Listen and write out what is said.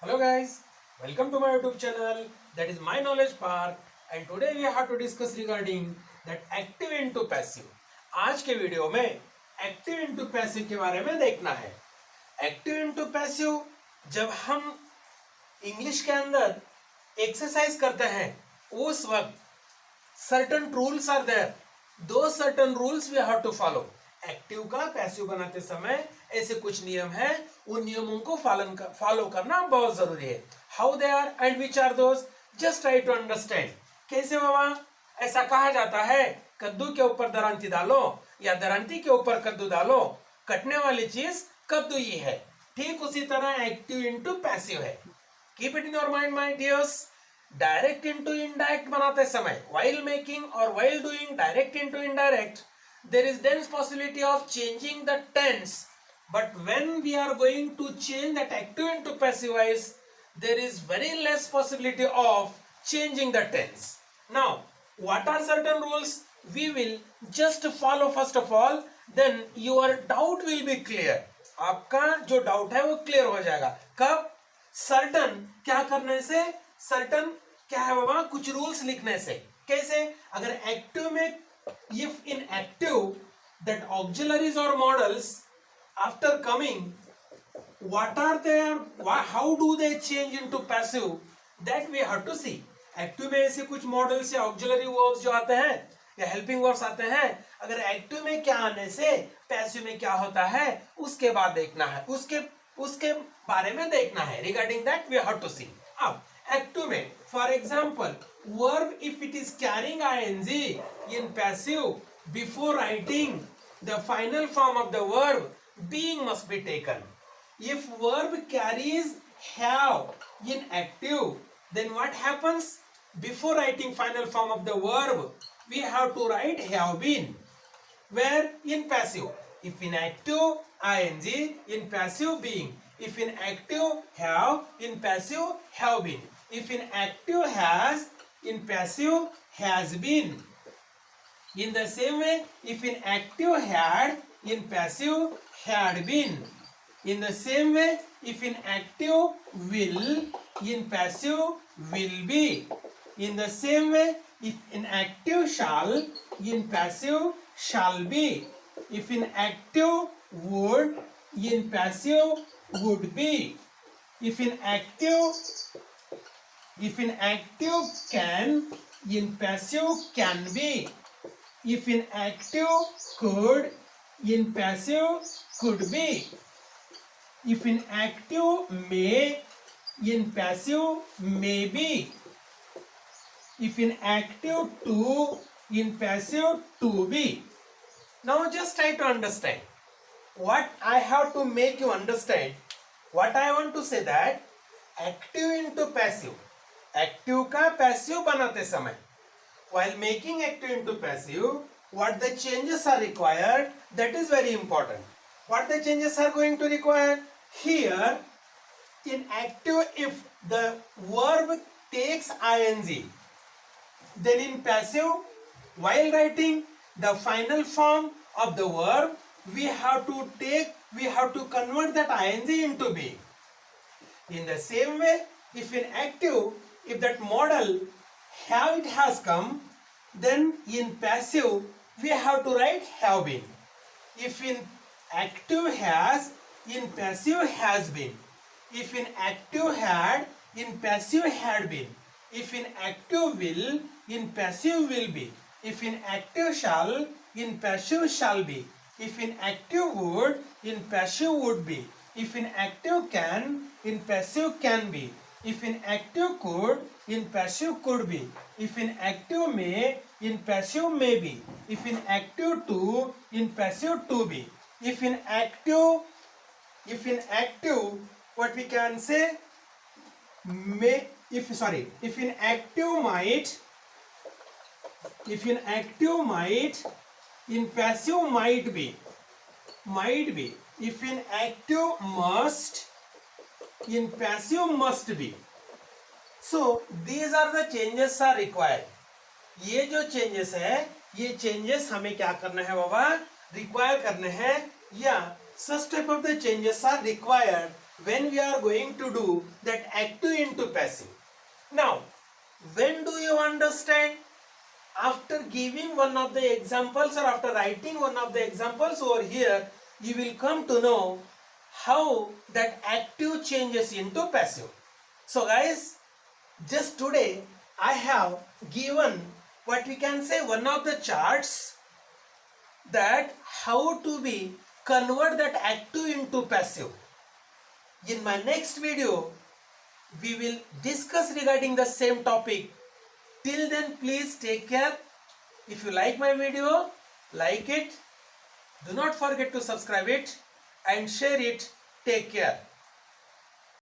Hello guys, welcome to my YouTube channel that is My Knowledge Park and today we have to discuss regarding that active into passive. आज के video में active into passive के बारे में देखना है। Active into passive जब हम इंग्लिश के अंदर एक्सरसाइज करते हैं उस वक्त certain rules are there, though certain rules we have to follow. Active का पैसिव बनाते समय ऐसे कुछ नियम है, उन नियमों को फॉलो करना बहुत जरूरी है। How they are and which are those, just try to understand. कैसे बाबा? ऐसा कहा जाता है कद्दू के ऊपर दरांती डालो या दरांती के ऊपर कद्दू डालो, कटने वाली चीज कद्दू ही है। ठीक उसी तरह एक्टिव इंटू पैसिव है। Keep it in your mind my dears. Direct into indirect बनाते समय, while making or while doing direct into indirect, there is dense possibility of changing the tense, but when we are going to change that active into passive voice, there is very less possibility of changing the tense. Now what are certain rules? We will just follow first of all, then your doubt will be clear. आपका जो doubt है वो clear हो जाएगा। कब? Certain क्या करने से? सर्टन क्या है बाबा? कुछ रूल्स लिखने से। कैसे? अगर एक्टिव में, if in active that auxiliaries or models after coming, what are their, how do they change into passive, that we have to see. Active में ऐसे कुछ मॉडल्स या ऑक्सिलरी वर्ब्स जो आते हैं या हेल्पिंग वर्ब्स आते हैं, अगर एक्टिव में क्या आने से पैसिव में क्या होता है उसके बाद देखना है, उसके बारे में देखना है। Regarding that we have to see. अब एक्टिव में for example verb if it is carrying ING in passive before writing the final form of the verb being must be taken. If verb carries have in active, then what happens? Before writing final form of the verb, we have to write have been. Where? In passive. If in active, ing, in passive being. If in active, have, in passive, have been. If in active, has, in passive, has been. In the same way, if in active, had, in passive, had been. In the same way, if in active, will, in passive, will be. In the same way, if in active, shall, in passive, shall be. If in active, would, in passive, would be. If in active, can, in passive, can be. If in active, could, in passive, could be. If in active, may, in passive, may be. If in active, to, in passive, to be. Now just try to understand. What I have to make you understand, what I want to say that active into passive, active का passive बनाते समय, while making active into passive, what the changes are required, that is very important. What the changes are going to require? Here, in active, if the verb takes ing, then in passive, while writing the final form of the verb, we have to convert that ing into being. In the same way, if in active, if that model have it has come, then in passive we have to write have been. If in active has, in passive has been. If in active had, in passive had been. If in active will, in passive will be. If in active shall, in passive shall be. If in active would, in passive would be. If in active can, in passive can be. If in active could, in passive could be. If in active may, in passive may be. If in active to, in passive to be. If in active, what we can say, may, if in active might, in passive might be. If in active must, in passive must be. So these are the changes are required. ये जो changes है, ये changes हमें क्या करना है बाबा? Require करने हैं, या such type of the changes are required when we are going to do that active into passive. Now, when do you understand? After giving one of the examples or after writing one of the examples over here, you will come to know how that active changes into passive. So guys, just today I have given what we can say one of the charts that how to be convert that active into passive. In my next video, we will discuss regarding the same topic. Till then, please take care. If you like my video, like it. Do not forget to subscribe it and share it. Take care.